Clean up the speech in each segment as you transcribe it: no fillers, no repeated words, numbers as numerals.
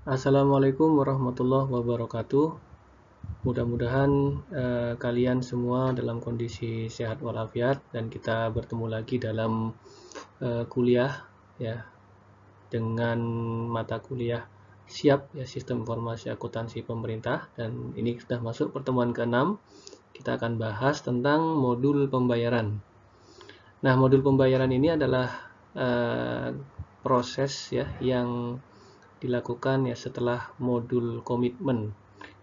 Assalamualaikum warahmatullahi wabarakatuh. Mudah-mudahan kalian semua dalam kondisi sehat walafiat dan kita bertemu lagi dalam kuliah ya dengan mata kuliah siap ya sistem informasi akuntansi pemerintah, dan ini sudah masuk pertemuan ke-6. Kita akan bahas tentang modul pembayaran. Nah, modul pembayaran ini adalah proses ya yang dilakukan ya setelah modul komitmen.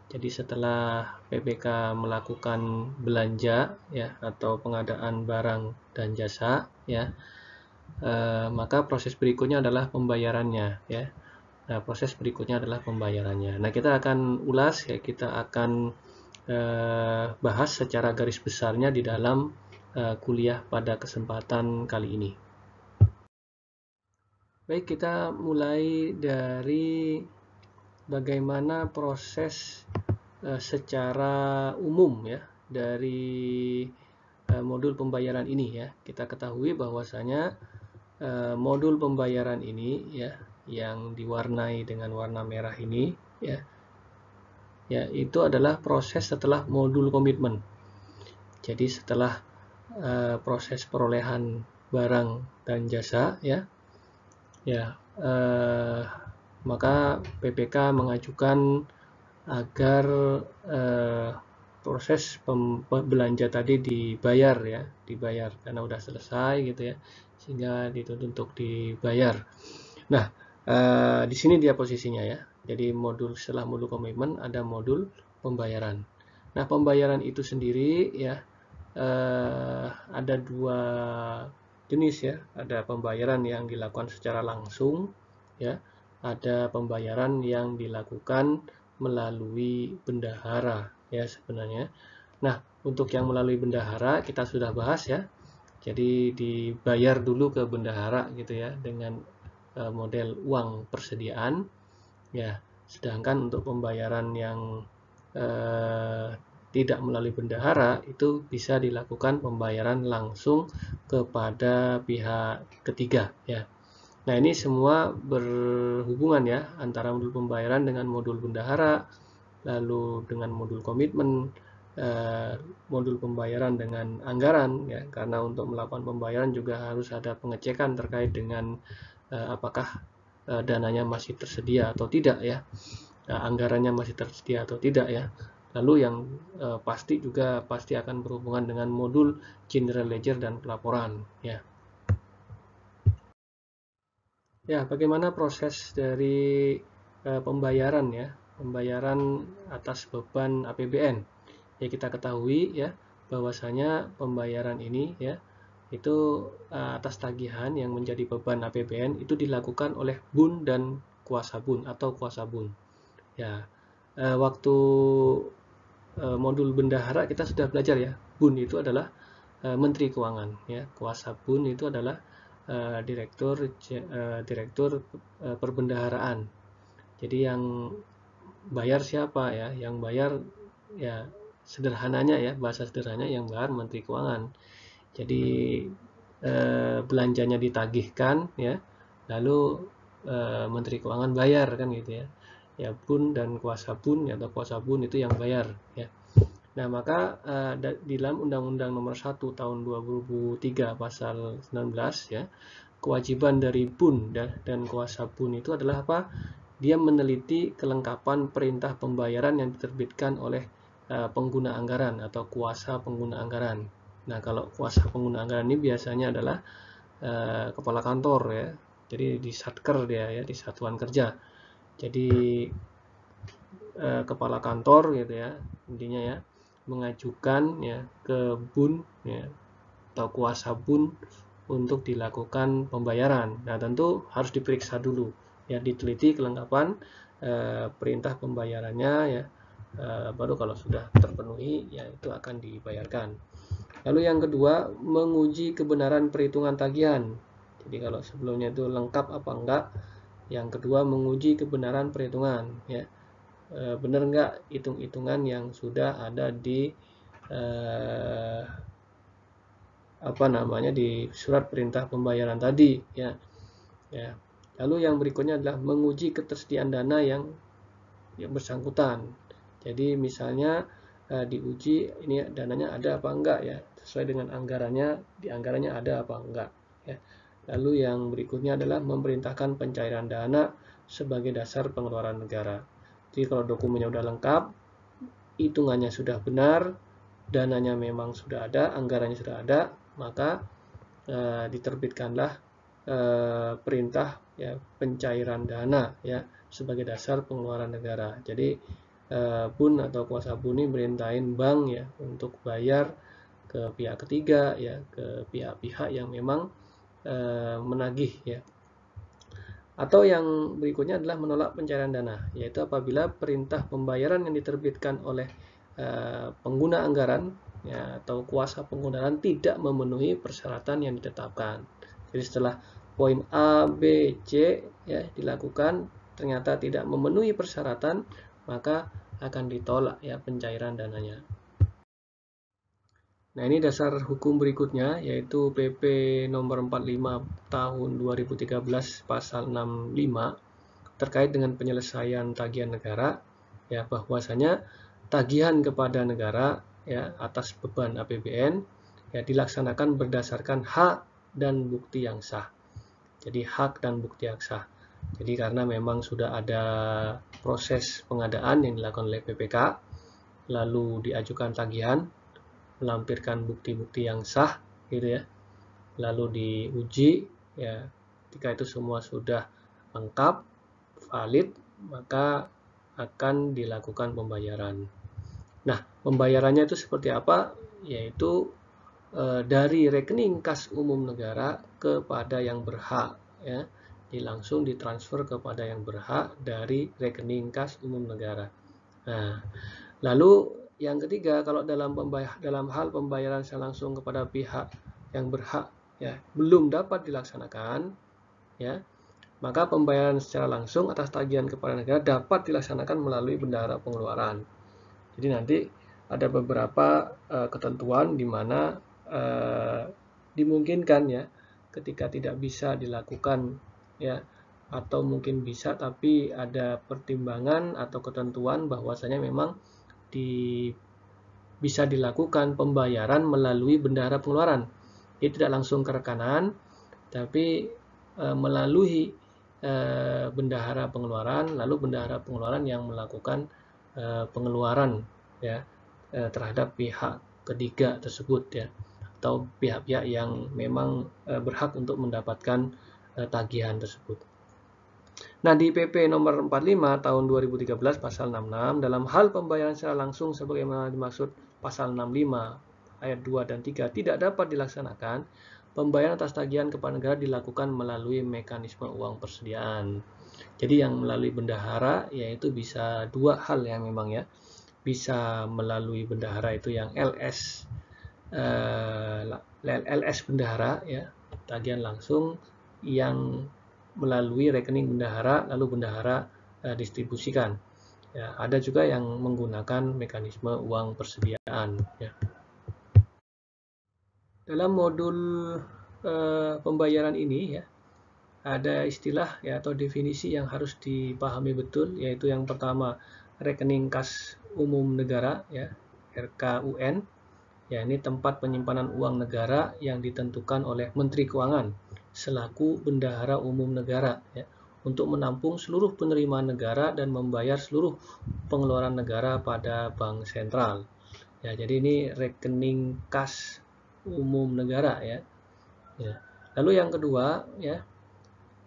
Jadi setelah PPK melakukan belanja ya atau pengadaan barang dan jasa ya, maka proses berikutnya adalah pembayarannya ya. Nah, proses berikutnya adalah pembayarannya. Nah, kita akan ulas ya, kita akan bahas secara garis besarnya di dalam kuliah pada kesempatan kali ini. Baik, kita mulai dari bagaimana proses secara umum ya dari modul pembayaran ini ya. Kita ketahui bahwasanya modul pembayaran ini ya yang diwarnai dengan warna merah ini ya itu adalah proses setelah modul komitmen. Jadi setelah proses perolehan barang dan jasa ya maka PPK mengajukan agar proses belanja tadi dibayar karena udah selesai gitu ya, sehingga dituntut untuk dibayar. Nah, di sini dia posisinya ya. Jadi setelah modul komitmen ada modul pembayaran. Nah, pembayaran itu sendiri ya ada dua jenis ya. Ada pembayaran yang dilakukan secara langsung ya. Ada pembayaran yang dilakukan melalui bendahara ya sebenarnya. Nah, untuk yang melalui bendahara kita sudah bahas ya. Jadi dibayar dulu ke bendahara gitu ya dengan model uang persediaan ya. Sedangkan untuk pembayaran yang tidak melalui bendahara itu bisa dilakukan pembayaran langsung kepada pihak ketiga ya. Nah, ini semua berhubungan ya antara modul pembayaran dengan modul bendahara, lalu dengan modul komitmen, modul pembayaran dengan anggaran ya, karena untuk melakukan pembayaran juga harus ada pengecekan terkait dengan apakah dananya masih tersedia atau tidak ya, anggarannya masih tersedia atau tidak ya. Lalu yang pasti akan berhubungan dengan modul general ledger dan pelaporan ya. Ya, bagaimana proses dari pembayaran ya, pembayaran atas beban APBN. Ya, kita ketahui ya bahwasanya pembayaran ini ya itu atas tagihan yang menjadi beban APBN itu dilakukan oleh BUN dan kuasa BUN atau kuasa BUN. Ya, waktu modul bendahara kita sudah belajar ya, BUN itu adalah Menteri Keuangan ya, kuasa BUN itu adalah direktur perbendaharaan. Jadi yang bayar siapa ya? Yang bayar ya sederhananya ya, bahasa sederhananya yang bayar Menteri Keuangan. Jadi belanjanya ditagihkan ya, lalu Menteri Keuangan bayar kan gitu ya. Ya, BUN dan kuasa BUN atau kuasa BUN itu yang bayar ya. Nah, maka di dalam Undang-Undang Nomor 1 Tahun 2003 Pasal 19 ya, kewajiban dari BUN dan kuasa BUN itu adalah apa? Dia meneliti kelengkapan perintah pembayaran yang diterbitkan oleh pengguna anggaran atau kuasa pengguna anggaran. Nah, kalau kuasa pengguna anggaran ini biasanya adalah kepala kantor ya. Jadi di Satker dia ya, di satuan kerja. Jadi kepala kantor gitu ya, intinya ya, mengajukan ya ke BUN ya atau kuasa BUN untuk dilakukan pembayaran. Nah, tentu harus diperiksa dulu ya, diteliti kelengkapan perintah pembayarannya ya, baru kalau sudah terpenuhi ya itu akan dibayarkan. Lalu yang kedua, menguji kebenaran perhitungan tagihan. Jadi kalau sebelumnya itu lengkap apa enggak, yang kedua menguji kebenaran perhitungan ya, benar enggak hitung-hitungan yang sudah ada di di surat perintah pembayaran tadi ya. Lalu yang berikutnya adalah menguji ketersediaan dana yang bersangkutan. Jadi misalnya diuji ini dananya ada apa enggak ya, sesuai dengan anggarannya, di anggarannya ada apa enggak ya. Lalu yang berikutnya adalah memerintahkan pencairan dana sebagai dasar pengeluaran negara. Jadi kalau dokumennya sudah lengkap, hitungannya sudah benar, dananya memang sudah ada, anggarannya sudah ada, maka diterbitkanlah perintah ya pencairan dana ya sebagai dasar pengeluaran negara. Jadi BUN atau kuasa BUN ini merintahin bank ya untuk bayar ke pihak ketiga ya, ke pihak-pihak yang memang menagih ya. Atau yang berikutnya adalah menolak pencairan dana, yaitu apabila perintah pembayaran yang diterbitkan oleh pengguna anggaran ya, atau kuasa penggunaan tidak memenuhi persyaratan yang ditetapkan. Jadi setelah poin A, B, C ya dilakukan ternyata tidak memenuhi persyaratan, maka akan ditolak ya pencairan dananya. Nah, ini dasar hukum berikutnya yaitu PP nomor 45 tahun 2013 pasal 65 terkait dengan penyelesaian tagihan negara ya, bahwasanya tagihan kepada negara ya atas beban APBN ya dilaksanakan berdasarkan hak dan bukti yang sah. Jadi hak dan bukti yang sah. Jadi karena memang sudah ada proses pengadaan yang dilakukan oleh PPK, lalu diajukan tagihan, melampirkan bukti-bukti yang sah gitu ya, lalu diuji ya, ketika itu semua sudah lengkap, valid, maka akan dilakukan pembayaran. Nah, pembayarannya itu seperti apa? Yaitu dari rekening kas umum negara kepada yang berhak ya, langsung ditransfer kepada yang berhak dari rekening kas umum negara. Nah, lalu yang ketiga, kalau dalam hal pembayaran secara langsung kepada pihak yang berhak ya belum dapat dilaksanakan ya, maka pembayaran secara langsung atas tagihan kepada negara dapat dilaksanakan melalui bendahara pengeluaran. Jadi nanti ada beberapa ketentuan di mana dimungkinkan ya ketika tidak bisa dilakukan ya, atau mungkin bisa tapi ada pertimbangan atau ketentuan bahwasanya memang bisa dilakukan pembayaran melalui bendahara pengeluaran. Jadi tidak langsung ke rekanan, tapi melalui bendahara pengeluaran, lalu bendahara pengeluaran yang melakukan pengeluaran ya terhadap pihak ketiga tersebut ya, atau pihak-pihak yang memang berhak untuk mendapatkan tagihan tersebut. Nah, di PP nomor 45 tahun 2013 pasal 66 dalam hal pembayaran secara langsung sebagaimana dimaksud pasal 65 ayat 2 dan 3 tidak dapat dilaksanakan, pembayaran atas tagihan kepada negara dilakukan melalui mekanisme uang persediaan. Jadi yang melalui bendahara yaitu bisa dua hal yang memang ya. Bisa melalui bendahara itu yang LS bendahara ya, tagihan langsung yang melalui rekening bendahara lalu bendahara distribusikan. Ya, ada juga yang menggunakan mekanisme uang persediaan ya. Dalam modul pembayaran ini ya ada istilah ya atau definisi yang harus dipahami betul, yaitu yang pertama rekening kas umum negara ya, RKUN. Ya, ini tempat penyimpanan uang negara yang ditentukan oleh Menteri Keuangan selaku bendahara umum negara ya, untuk menampung seluruh penerimaan negara dan membayar seluruh pengeluaran negara pada bank sentral. Ya, jadi ini rekening kas umum negara ya. Ya. Lalu yang kedua ya,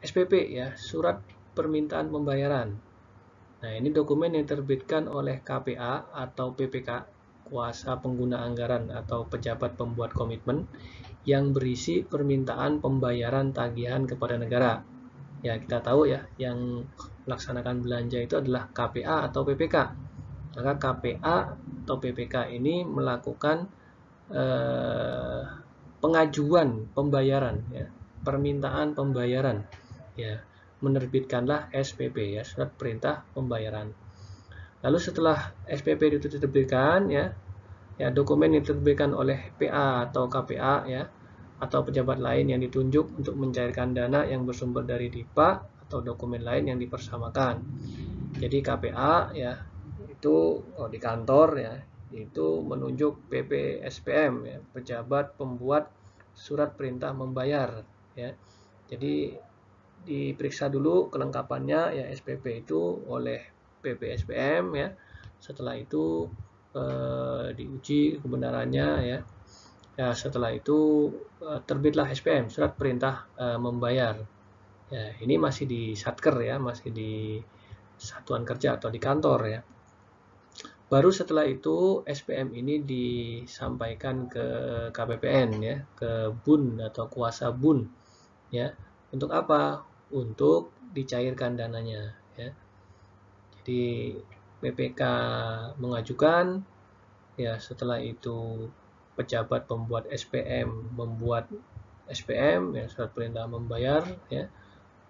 SPP ya, surat permintaan pembayaran. Nah, ini dokumen yang diterbitkan oleh KPA atau PPK, kuasa pengguna anggaran atau pejabat pembuat komitmen, yang berisi permintaan pembayaran tagihan kepada negara. Ya, kita tahu ya, yang melaksanakan belanja itu adalah KPA atau PPK. Maka KPA atau PPK ini melakukan pengajuan pembayaran, ya, permintaan pembayaran. Ya, menerbitkanlah SPP ya, surat perintah pembayaran. Lalu setelah SPP itu diterbitkan ya, dokumen yang diterbitkan oleh PA atau KPA ya, atau pejabat lain yang ditunjuk untuk mencairkan dana yang bersumber dari DIPA atau dokumen lain yang dipersamakan. Jadi KPA ya itu di kantor ya itu menunjuk PPSPM ya, pejabat pembuat surat perintah membayar ya. Jadi diperiksa dulu kelengkapannya ya SPP itu oleh PPSPM ya. Setelah itu diuji kebenarannya ya. Ya setelah itu terbitlah SPM, surat perintah membayar. Ya, ini masih di Satker ya, masih di satuan kerja atau di kantor ya. Baru setelah itu SPM ini disampaikan ke KPPN ya, ke BUN atau kuasa BUN ya. Untuk apa? Untuk dicairkan dananya ya. Jadi PPK mengajukan ya, setelah itu pejabat pembuat SPM membuat SPM ya, surat perintah membayar ya.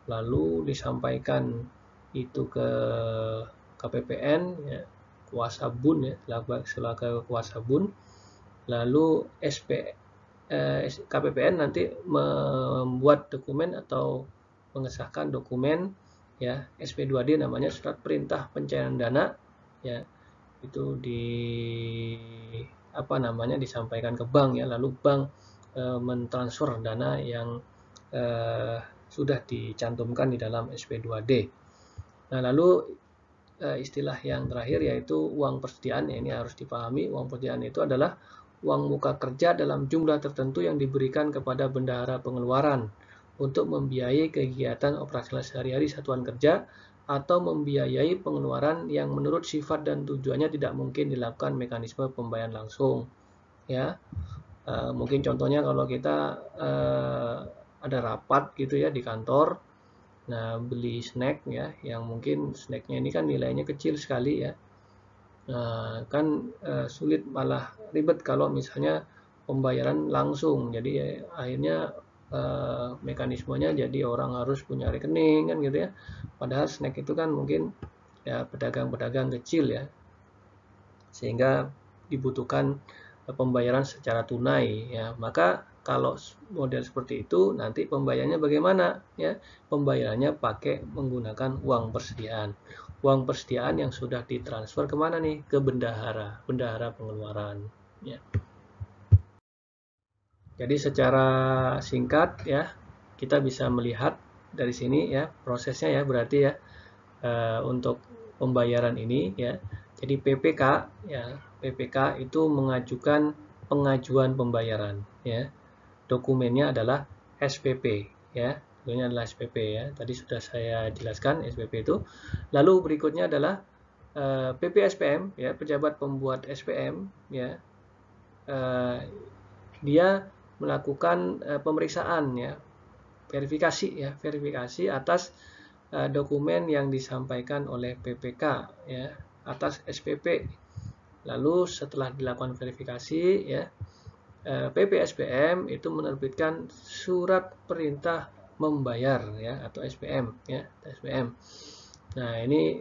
Lalu disampaikan itu ke KPPN ya, kuasa BUN ya, selaku kuasa BUN. Lalu KPPN nanti membuat dokumen atau mengesahkan dokumen ya, SP2D namanya, surat perintah pencairan dana ya. Itu disampaikan ke bank ya, lalu bank mentransfer dana yang sudah dicantumkan di dalam SP2D. Nah, lalu istilah yang terakhir yaitu uang persediaan ya, ini harus dipahami. Uang persediaan itu adalah uang muka kerja dalam jumlah tertentu yang diberikan kepada bendahara pengeluaran untuk membiayai kegiatan operasional sehari-hari satuan kerja atau membiayai pengeluaran yang menurut sifat dan tujuannya tidak mungkin dilakukan mekanisme pembayaran langsung ya. Mungkin contohnya kalau kita ada rapat gitu ya di kantor, nah beli snack ya, yang mungkin snacknya ini kan nilainya kecil sekali ya. Nah, kan sulit, malah ribet kalau misalnya pembayaran langsung. Jadi akhirnya mekanismenya jadi orang harus punya rekening kan gitu ya. Padahal snack itu kan mungkin ya pedagang-pedagang kecil ya, sehingga dibutuhkan pembayaran secara tunai ya. Maka kalau model seperti itu nanti pembayarannya bagaimana ya? Pembayarannya pakai menggunakan uang persediaan. Uang persediaan yang sudah ditransfer kemana nih? Ke bendahara pengeluaran ya. Jadi secara singkat ya, kita bisa melihat dari sini ya prosesnya ya, berarti ya untuk pembayaran ini ya. Jadi PPK ya, PPK itu mengajukan pengajuan pembayaran ya. Dokumennya adalah SPP ya. Dokumennya adalah SPP ya. Tadi sudah saya jelaskan SPP itu. Lalu berikutnya adalah PPSPM ya, pejabat pembuat SPM ya. Dia melakukan pemeriksaan ya, verifikasi atas dokumen yang disampaikan oleh PPK ya, atas SPP. Lalu setelah dilakukan verifikasi ya, PPSPM itu menerbitkan surat perintah membayar ya, atau SPM ya, SPM. Nah, ini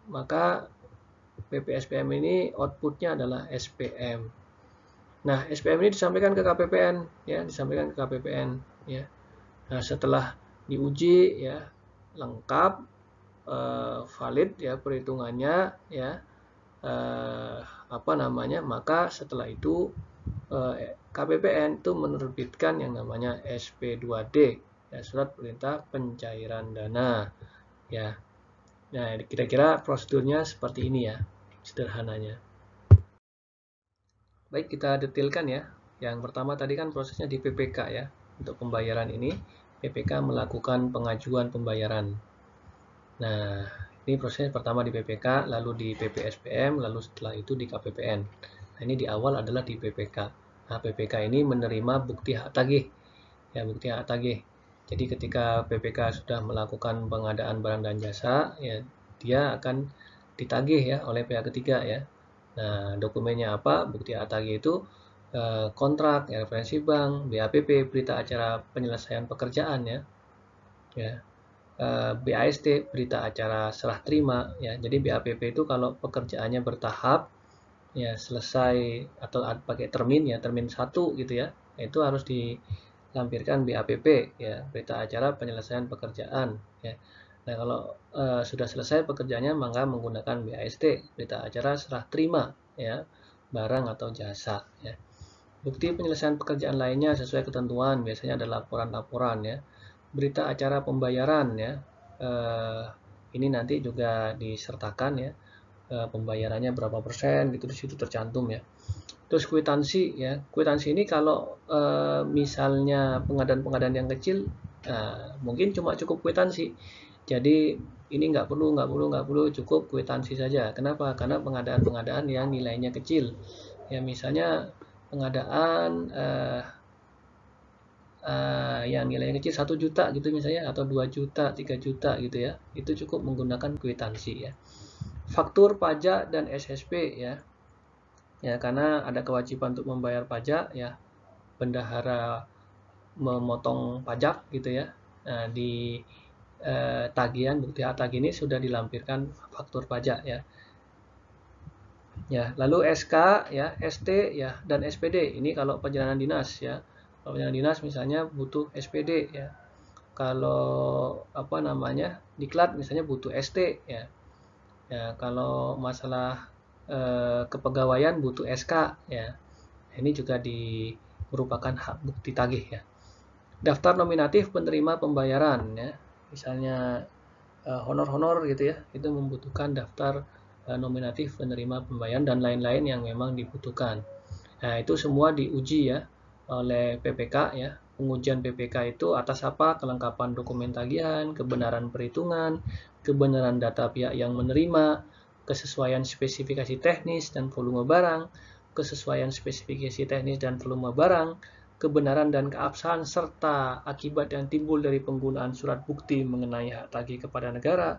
maka PPSPM ini outputnya adalah SPM. Nah, SPM ini disampaikan ke KPPN ya, disampaikan ke KPPN ya. Nah, setelah diuji ya lengkap, valid ya perhitungannya ya, maka setelah itu KPPN itu menerbitkan yang namanya SP2D ya, surat perintah pencairan dana ya. Nah, kira-kira prosedurnya seperti ini ya, sederhananya. Baik, kita detailkan ya. Yang pertama tadi kan prosesnya di PPK ya. Untuk pembayaran ini, PPK melakukan pengajuan pembayaran. Nah, ini proses pertama di PPK, lalu di PPSPM, lalu setelah itu di KPPN. Nah, ini di awal adalah di PPK. Nah, PPK ini menerima bukti hak tagih. Ya, bukti hak tagih. Jadi ketika PPK sudah melakukan pengadaan barang dan jasa, ya dia akan ditagih ya oleh pihak ketiga ya. Nah, dokumennya apa? Bukti hak tagih itu kontrak, ya, referensi bank, BAPP, berita acara penyelesaian pekerjaan ya. Ya. BAST, berita acara serah terima ya. Jadi BAPP itu kalau pekerjaannya bertahap ya selesai atau pakai termin ya, termin 1 gitu ya. Itu harus lampirkan BAPP, ya, berita acara penyelesaian pekerjaan, ya. Nah, kalau sudah selesai pekerjaannya, maka menggunakan BAST, berita acara serah terima, ya, barang atau jasa, ya. Bukti penyelesaian pekerjaan lainnya sesuai ketentuan, biasanya ada laporan-laporan, ya. Berita acara pembayaran, ya, ini nanti juga disertakan, ya, pembayarannya berapa persen, gitu, di situ tercantum, ya. Terus kwitansi, ya, kwitansi ini kalau misalnya pengadaan-pengadaan yang kecil, mungkin cuma cukup kwitansi. Jadi ini nggak perlu cukup kwitansi saja. Kenapa? Karena pengadaan-pengadaan yang nilainya kecil, ya, misalnya pengadaan yang nilainya kecil 1 juta gitu misalnya, atau 2 juta, 3 juta gitu, ya, itu cukup menggunakan kwitansi, ya. Faktur pajak dan SSP, ya. Ya, karena ada kewajiban untuk membayar pajak, ya, bendahara memotong pajak gitu, ya. Nah, di tagihan bukti hak tagih ini sudah dilampirkan faktur pajak, ya. Ya, lalu SK, ya, ST, ya, dan SPD. Ini kalau perjalanan dinas, ya. Kalau perjalanan dinas misalnya butuh SPD, ya. Kalau apa namanya, diklat misalnya butuh ST, ya. Ya, kalau masalah kepegawaian butuh SK, ya. Ini juga merupakan hak bukti tagih, ya. Daftar nominatif penerima pembayaran, ya. Misalnya honor-honor gitu, ya, itu membutuhkan daftar nominatif penerima pembayaran dan lain-lain yang memang dibutuhkan. Nah, itu semua diuji, ya, oleh PPK, ya. Pengujian PPK itu atas apa? Kelengkapan dokumen tagihan, kebenaran perhitungan, kebenaran data pihak yang menerima, kesesuaian spesifikasi teknis dan volume barang, kesesuaian spesifikasi teknis dan volume barang, kebenaran dan keabsahan serta akibat yang timbul dari penggunaan surat bukti mengenai hak tagih kepada negara,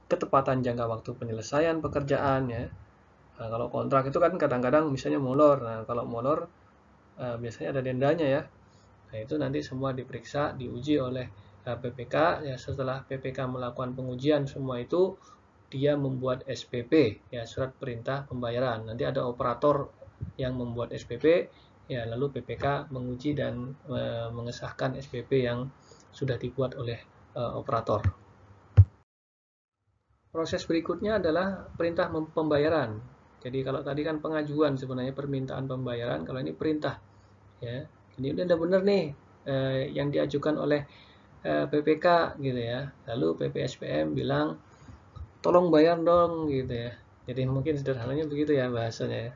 ketepatan jangka waktu penyelesaian pekerjaan, ya. Nah, kalau kontrak itu kan kadang-kadang misalnya molor. Nah, kalau molor biasanya ada dendanya, ya. Nah, itu nanti semua diperiksa, diuji oleh PPK, ya. Setelah PPK melakukan pengujian semua itu, dia membuat SPP, ya, surat perintah pembayaran. Nanti ada operator yang membuat SPP, ya, lalu PPK menguji dan mengesahkan SPP yang sudah dibuat oleh operator. Proses berikutnya adalah perintah pembayaran. Jadi kalau tadi kan pengajuan sebenarnya permintaan pembayaran, kalau ini perintah, ya. Ini udah benar nih yang diajukan oleh PPK gitu, ya. Lalu PPSPM bilang tolong bayar dong gitu, ya. Jadi mungkin sederhananya begitu, ya, bahasanya, ya.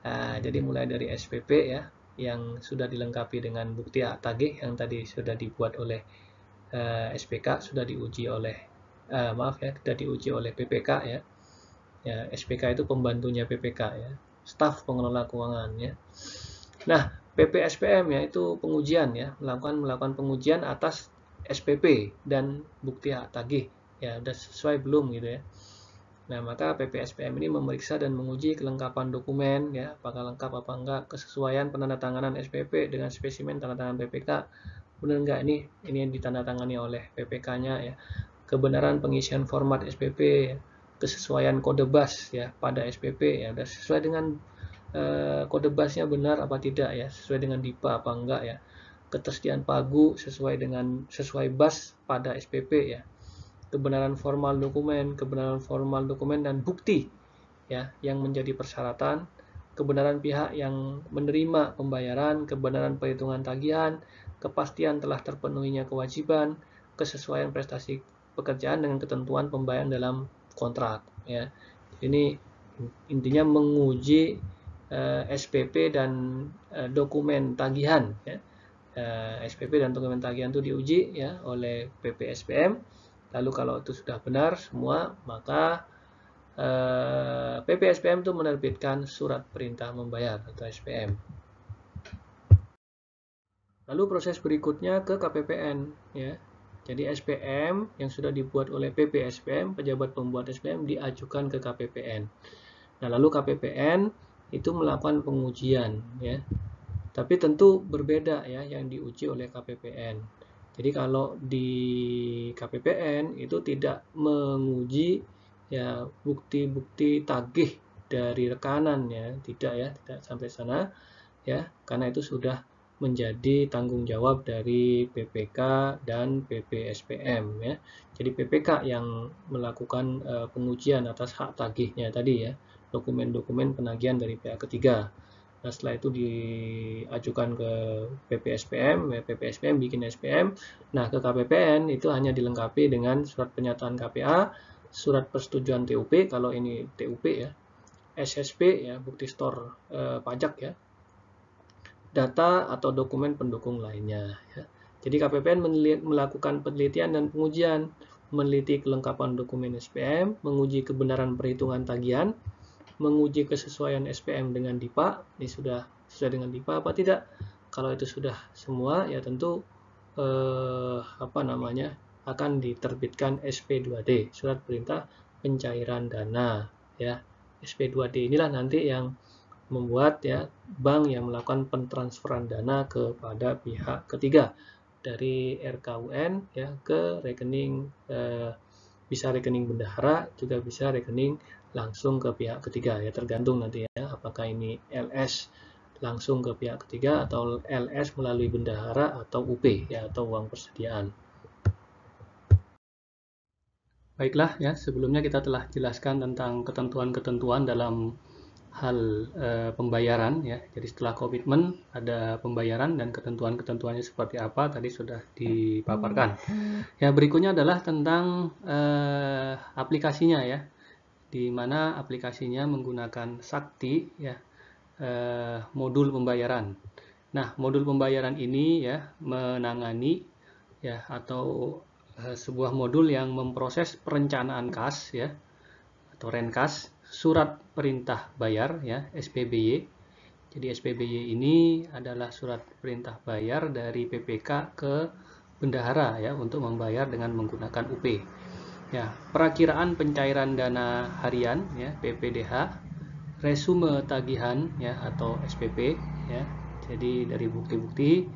Nah, jadi mulai dari SPP, ya, yang sudah dilengkapi dengan bukti hak tagih yang tadi sudah dibuat oleh SPK, sudah diuji oleh sudah diuji oleh PPK, ya. Ya, SPK itu pembantunya PPK, ya, staf pengelola keuangan, ya. Nah, PPSPM, ya, itu pengujian, ya, melakukan pengujian atas SPP dan bukti hak tagih, ya, udah sesuai belum gitu, ya. Nah, maka PPSPM ini memeriksa dan menguji kelengkapan dokumen, ya, apakah lengkap apa enggak, kesesuaian penandatanganan SPP dengan spesimen tanda tangan PPK, benar enggak ini yang ditandatangani oleh PPK-nya, ya. Kebenaran pengisian format SPP, ya. Kesesuaian kode bus, ya, pada SPP, ya, udah sesuai dengan kode busnya benar apa tidak, ya, sesuai dengan DIPA apa enggak, ya. Ketersediaan pagu sesuai bus pada SPP, ya. Kebenaran formal dokumen dan bukti, ya, yang menjadi persyaratan, kebenaran pihak yang menerima pembayaran, kebenaran perhitungan tagihan, kepastian telah terpenuhinya kewajiban, kesesuaian prestasi pekerjaan dengan ketentuan pembayaran dalam kontrak, ya. Ini intinya menguji SPP dan dokumen tagihan, ya. SPP dan dokumen tagihan itu diuji, ya, oleh PPSPM. Lalu kalau itu sudah benar semua, maka PPSPM itu menerbitkan surat perintah membayar atau SPM. Lalu proses berikutnya ke KPPN, ya. Jadi SPM yang sudah dibuat oleh PPSPM, pejabat pembuat SPM, diajukan ke KPPN. Nah, lalu KPPN itu melakukan pengujian, ya. Tapi tentu berbeda, ya, yang diuji oleh KPPN. Jadi kalau di KPPN itu tidak menguji, ya, bukti-bukti tagih dari rekanan, ya, tidak, ya, tidak sampai sana, ya, karena itu sudah menjadi tanggung jawab dari PPK dan PPSPM ya. Jadi PPK yang melakukan pengujian atas hak tagihnya tadi ya, dokumen-dokumen penagihan dari pihak ketiga. Nah, setelah itu diajukan ke PPSPM, ya, PPSPM bikin SPM. Nah, ke KPPN itu hanya dilengkapi dengan surat pernyataan KPA, surat persetujuan TUP kalau ini TUP ya, SSP ya, bukti store pajak ya, data atau dokumen pendukung lainnya. Ya. Jadi KPPN melakukan penelitian dan pengujian, meneliti kelengkapan dokumen SPM, menguji kebenaran perhitungan tagihan, menguji kesesuaian SPM dengan DIPA, ini sudah sesuai dengan DIPA apa tidak. Kalau itu sudah semua, ya tentu akan diterbitkan SP2D, surat perintah pencairan dana. Ya, SP2D inilah nanti yang membuat ya bank yang melakukan pentransferan dana kepada pihak ketiga dari RKUN ya ke rekening bisa rekening bendahara, juga bisa rekening langsung ke pihak ketiga ya, tergantung nanti ya apakah ini LS langsung ke pihak ketiga atau LS melalui bendahara atau UP ya, atau uang persediaan. Baiklah ya, sebelumnya kita telah jelaskan tentang ketentuan-ketentuan dalam hal pembayaran ya. Jadi setelah komitmen ada pembayaran dan ketentuan-ketentuannya seperti apa tadi sudah dipaparkan. Ya, berikutnya adalah tentang aplikasinya ya. Di mana aplikasinya menggunakan Sakti ya, modul pembayaran. Nah, modul pembayaran ini ya menangani ya atau sebuah modul yang memproses perencanaan kas ya atau renkas, surat perintah bayar ya, SPBY. Jadi SPBY ini adalah surat perintah bayar dari PPK ke bendahara ya untuk membayar dengan menggunakan UP. Ya, perakiraan pencairan dana harian ya, PPDH, resume tagihan ya atau SPP ya. Jadi dari bukti-bukti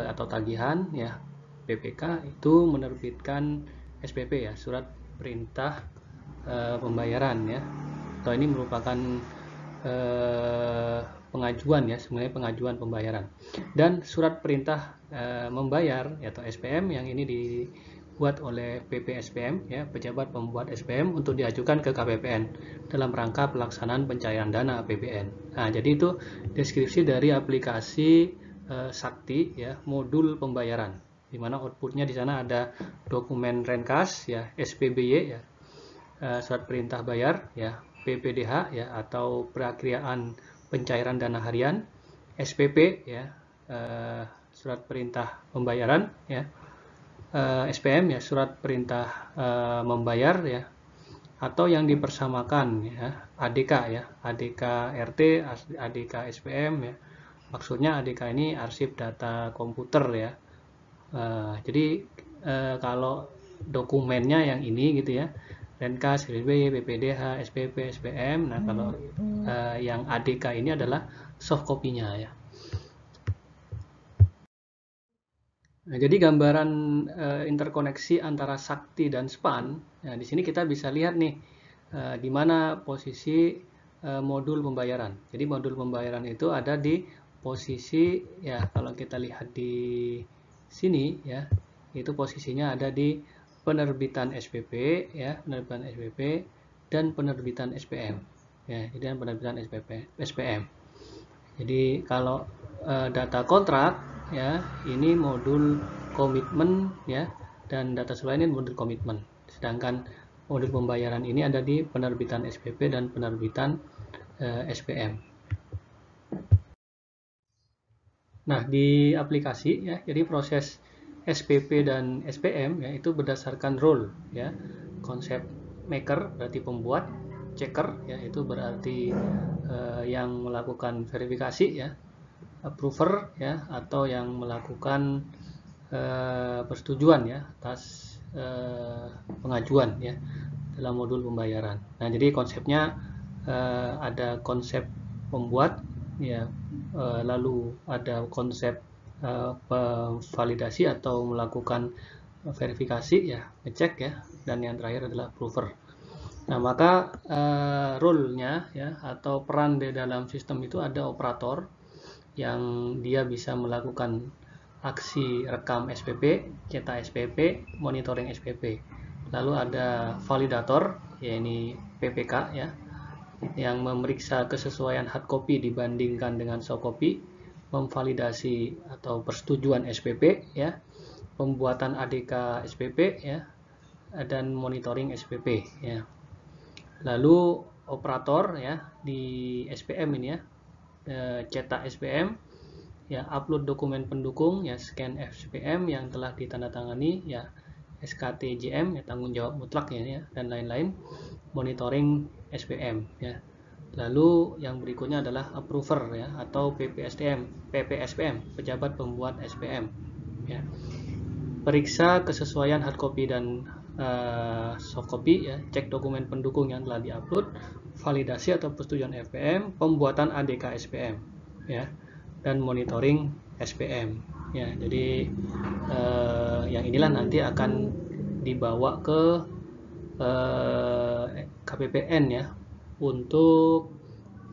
atau tagihan ya, PPK itu menerbitkan SPP ya, surat perintah pembayaran ya, atau ini merupakan pengajuan ya, sebenarnya pengajuan pembayaran. Dan surat perintah membayar atau SPM yang ini dibuat oleh PPSPM ya, pejabat pembuat SPM untuk diajukan ke KPPN dalam rangka pelaksanaan pencairan dana APBN. Nah, jadi itu deskripsi dari aplikasi Sakti ya, modul pembayaran, di mana outputnya di sana ada dokumen renkas ya, SPBY ya, surat perintah bayar ya, PPDH ya atau perakiraan pencairan dana harian, SPP ya, surat perintah pembayaran ya, SPM ya, surat perintah membayar ya, atau yang dipersamakan ya, ADK ya, ADK RT, ADK SPM ya. Maksudnya ADK ini arsip data komputer ya. Jadi kalau dokumennya yang ini gitu ya, Renkas, SPBY, PPDH, SPP, SPM. Nah, kalau yang ADK ini adalah soft copy-nya ya. Nah, jadi gambaran interkoneksi antara Sakti dan SPAN. Nah, di sini kita bisa lihat nih di mana posisi modul pembayaran. Jadi modul pembayaran itu ada di posisi ya, kalau kita lihat di sini ya, itu posisinya ada di penerbitan SPP ya, penerbitan SPP dan penerbitan SPM ya, jadi penerbitan SPM. Jadi kalau data kontrak ya, ini modul komitmen ya, dan data supply ini modul komitmen. Sedangkan modul pembayaran ini ada di penerbitan SPP dan penerbitan SPM. Nah, di aplikasi ya, jadi proses SPP dan SPM ya itu berdasarkan role ya. Konsep maker berarti pembuat, checker ya itu berarti yang melakukan verifikasi ya, approver ya atau yang melakukan persetujuan ya atas pengajuan ya dalam modul pembayaran. Nah, jadi konsepnya ada konsep pembuat ya, lalu ada konsep validasi atau melakukan verifikasi ya, ngecek ya, dan yang terakhir adalah approver. Nah, maka role-nya ya atau peran di dalam sistem itu ada operator yang dia bisa melakukan aksi rekam SPP, cetak SPP, monitoring SPP. Lalu ada validator, yaitu PPK ya, yang memeriksa kesesuaian hard copy dibandingkan dengan soft copy, memvalidasi atau persetujuan SPP ya, pembuatan ADK SPP ya, dan monitoring SPP ya. Lalu operator ya di SPM ini ya, cetak SPM ya, upload dokumen pendukung ya, scan SPM yang telah ditandatangani ya, SKTJM ya, tanggung jawab mutlak ya, dan lain-lain, monitoring SPM ya. Lalu yang berikutnya adalah approver ya, atau PPSPM, pejabat pembuat SPM ya. Periksa kesesuaian hard copy dan soft copy ya, cek dokumen pendukung yang telah diupload, validasi atau persetujuan SPM, pembuatan ADK SPM ya, dan monitoring SPM ya. Jadi yang inilah nanti akan dibawa ke KPPN ya, untuk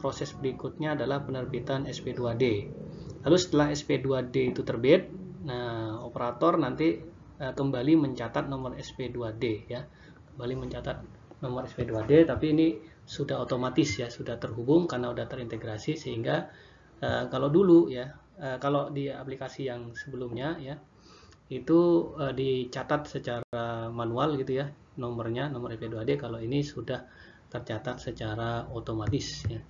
proses berikutnya adalah penerbitan SP2D. Lalu setelah SP2D itu terbit, nah operator nanti kembali mencatat nomor SP2D ya, kembali mencatat nomor SP2D, tapi ini sudah otomatis ya, sudah terhubung karena sudah terintegrasi, sehingga kalau dulu ya, kalau di aplikasi yang sebelumnya ya, itu dicatat secara manual gitu ya, nomornya, nomor SP2D. Kalau ini sudah tercatat secara otomatis ya.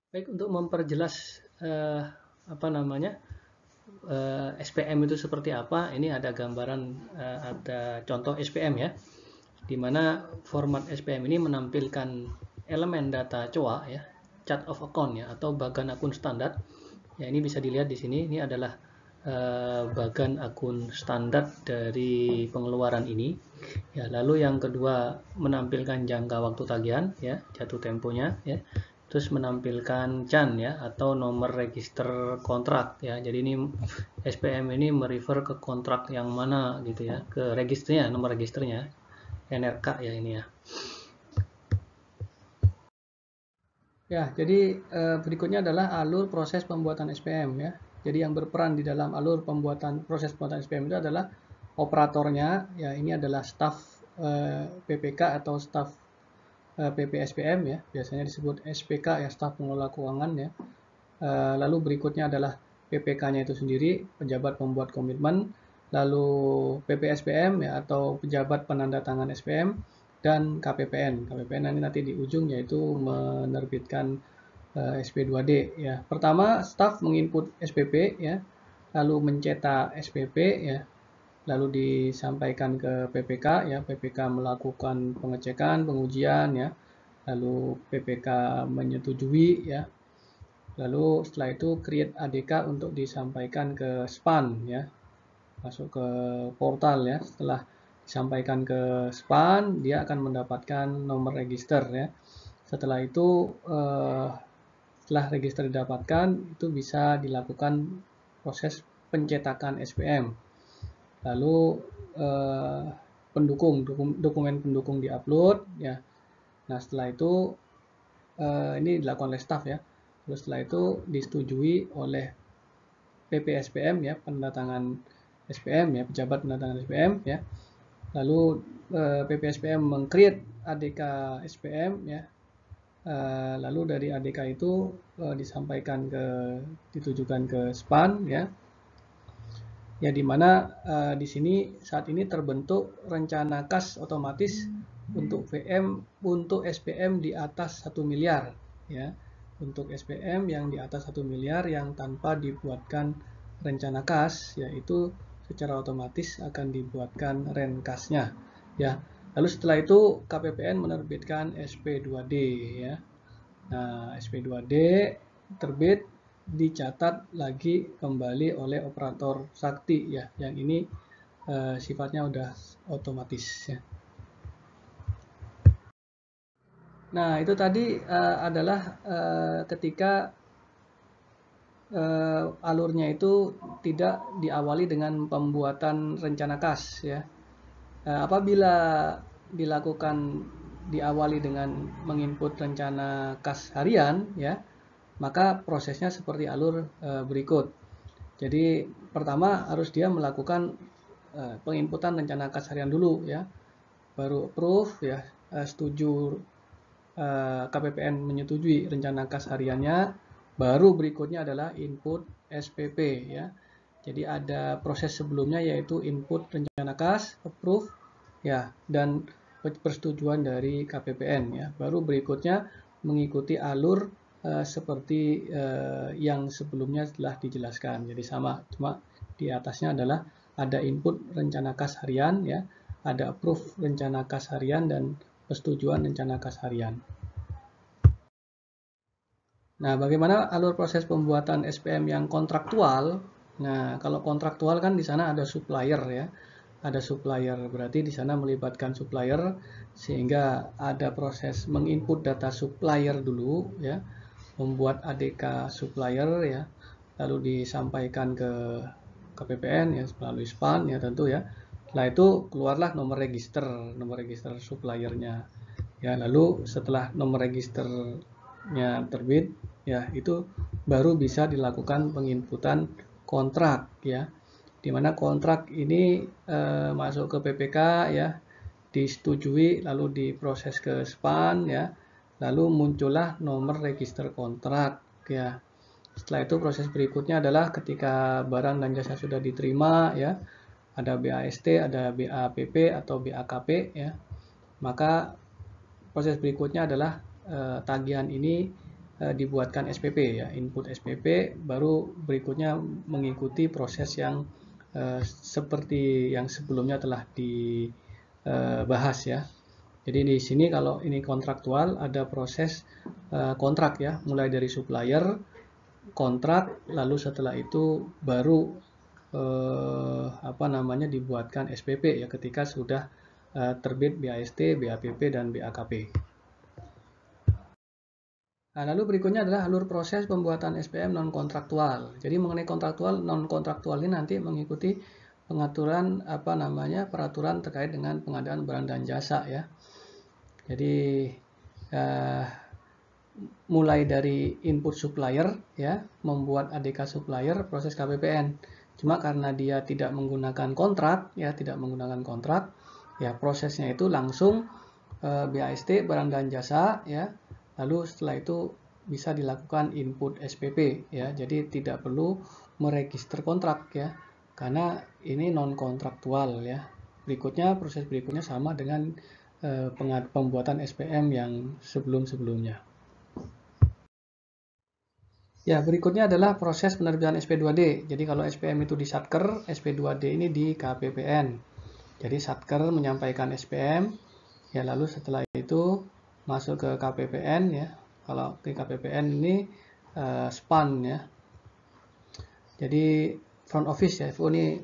Baik, untuk memperjelas apa namanya SPM itu seperti apa, ini ada gambaran, ada contoh SPM ya, di mana format SPM ini menampilkan elemen data COA ya, chart of account ya, atau bagan akun standar ya. Ini bisa dilihat di sini, ini adalah bagan akun standar dari pengeluaran ini ya. Lalu yang kedua menampilkan jangka waktu tagihan ya, jatuh temponya ya, terus menampilkan CAN ya, atau nomor register kontrak ya. Jadi ini SPM ini merefer ke kontrak yang mana gitu ya, ke registernya, nomor registernya, NRK ya ini ya. Ya, jadi berikutnya adalah alur proses pembuatan SPM ya. Jadi yang berperan di dalam alur proses pembuatan SPM itu adalah operatornya ya, ini adalah staf PPK atau staf PPSPM ya, biasanya disebut SPK ya, staf pengelola keuangan ya. Lalu berikutnya adalah PPK-nya itu sendiri, pejabat pembuat komitmen, lalu PPSPM ya, atau pejabat penandatangan SPM, dan KPPN. KPPN nanti di ujung, yaitu menerbitkan SP2D ya. Pertama, staf menginput SPP ya, lalu mencetak SPP ya, lalu disampaikan ke PPK ya, PPK melakukan pengecekan, pengujian ya, lalu PPK menyetujui ya, lalu setelah itu create ADK untuk disampaikan ke SPAN ya, masuk ke portal ya. Setelah disampaikan ke SPAN, dia akan mendapatkan nomor register ya. Setelah itu setelah register didapatkan, itu bisa dilakukan proses pencetakan SPM. Lalu dokumen pendukung diupload ya. Nah, setelah itu ini dilakukan oleh staff ya. Terus setelah itu disetujui oleh PPSPM ya, pendatangan SPM ya, pejabat pendatangan SPM ya. Lalu PPSPM meng-create ADK SPM ya. Lalu dari ADK itu ditujukan ke SPAN ya. Ya, dimana di sini saat ini terbentuk rencana kas otomatis untuk VM untuk SPM di atas 1 miliar ya. Untuk SPM yang di atas 1 miliar yang tanpa dibuatkan rencana kas, yaitu secara otomatis akan dibuatkan renkasnya ya. Lalu setelah itu KPPN menerbitkan SP2D ya. Nah, SP2D terbit, dicatat lagi kembali oleh operator sakti ya, yang ini sifatnya udah otomatis ya. Nah, itu tadi adalah ketika alurnya itu tidak diawali dengan pembuatan rencana kas ya. Apabila dilakukan diawali dengan menginput rencana kas harian ya, maka prosesnya seperti alur berikut. Jadi pertama harus dia melakukan penginputan rencana kas harian dulu ya, baru approve ya, setuju, KPPN menyetujui rencana kas hariannya, baru berikutnya adalah input SPP ya. Jadi ada proses sebelumnya yaitu input rencana kas, approve ya, dan persetujuan dari KPPN ya. Baru berikutnya mengikuti alur seperti yang sebelumnya telah dijelaskan. Jadi sama, cuma di atasnya adalah ada input rencana kas harian ya, ada approve rencana kas harian dan persetujuan rencana kas harian. Nah, bagaimana alur proses pembuatan SPM yang kontraktual? Nah, kalau kontraktual kan di sana ada supplier ya. Ada supplier, berarti di sana melibatkan supplier sehingga ada proses menginput data supplier dulu ya, membuat ADK supplier ya, lalu disampaikan ke KPPN ya melalui SPAN ya tentu ya. Setelah itu keluarlah nomor register suppliernya ya, lalu setelah nomor registernya terbit ya, itu baru bisa dilakukan penginputan kontrak ya, dimana kontrak ini masuk ke PPK ya, disetujui lalu diproses ke SPAN ya, lalu muncullah nomor register kontrak ya. Setelah itu proses berikutnya adalah ketika barang dan jasa sudah diterima ya, ada BAST, ada BAPP atau BAKP ya, maka proses berikutnya adalah tagihan ini dibuatkan SPP ya, input SPP, baru berikutnya mengikuti proses yang seperti yang sebelumnya telah dibahas ya. Jadi di sini kalau ini kontraktual ada proses kontrak ya, mulai dari supplier, kontrak, lalu setelah itu baru dibuatkan SPP ya ketika sudah terbit BAST, BAPP dan BAKP. Nah, lalu berikutnya adalah alur proses pembuatan SPM non-kontraktual. Jadi mengenai kontraktual, non-kontraktual ini nanti mengikuti pengaturan peraturan terkait dengan pengadaan barang dan jasa ya. Jadi mulai dari input supplier ya, membuat ADK supplier, proses KPPN. Cuma karena dia tidak menggunakan kontrak ya, ya prosesnya itu langsung BAST barang dan jasa ya. Lalu setelah itu bisa dilakukan input SPP ya, jadi tidak perlu meregister kontrak ya, karena ini non kontraktual ya. Proses berikutnya sama dengan pembuatan SPM yang sebelum-sebelumnya. Ya, berikutnya adalah proses penerbitan SP2D. Jadi kalau SPM itu di Satker, SP2D ini di KPPN. Jadi Satker menyampaikan SPM ya, lalu setelah itu masuk ke KPPN ya. Kalau ke KPPN ini SPAN ya. Jadi front office ya, FO ini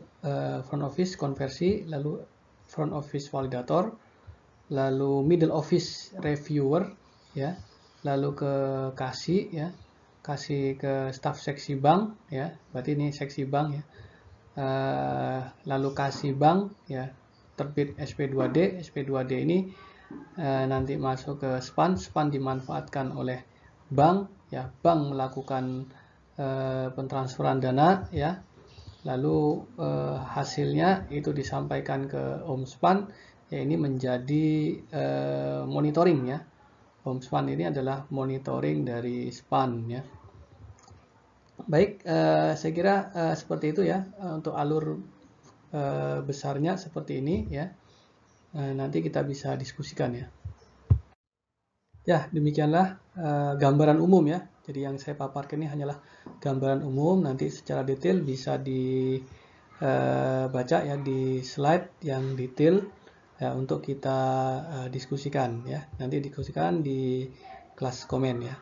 front office konversi, lalu front office validator, lalu middle office reviewer ya, lalu ke kasih ya, kasih ke staf seksi bank ya, berarti ini seksi bank ya. Lalu kasih bank ya, terbit SP2D. SP2D ini nanti masuk ke SPAN. SPAN dimanfaatkan oleh bank ya, bank melakukan pentransferan dana ya, lalu hasilnya itu disampaikan ke OMSPAN ya, ini menjadi monitoring ya. OMSPAN ini adalah monitoring dari SPAN ya. Baik, saya kira seperti itu ya untuk alur besarnya seperti ini ya. Nanti kita bisa diskusikan ya. Ya, demikianlah gambaran umum ya. Jadi yang saya paparkan ini hanyalah gambaran umum. Nanti secara detail bisa dibaca ya di slide yang detail ya, untuk kita diskusikan ya. Nanti diskusikan di kelas komen ya.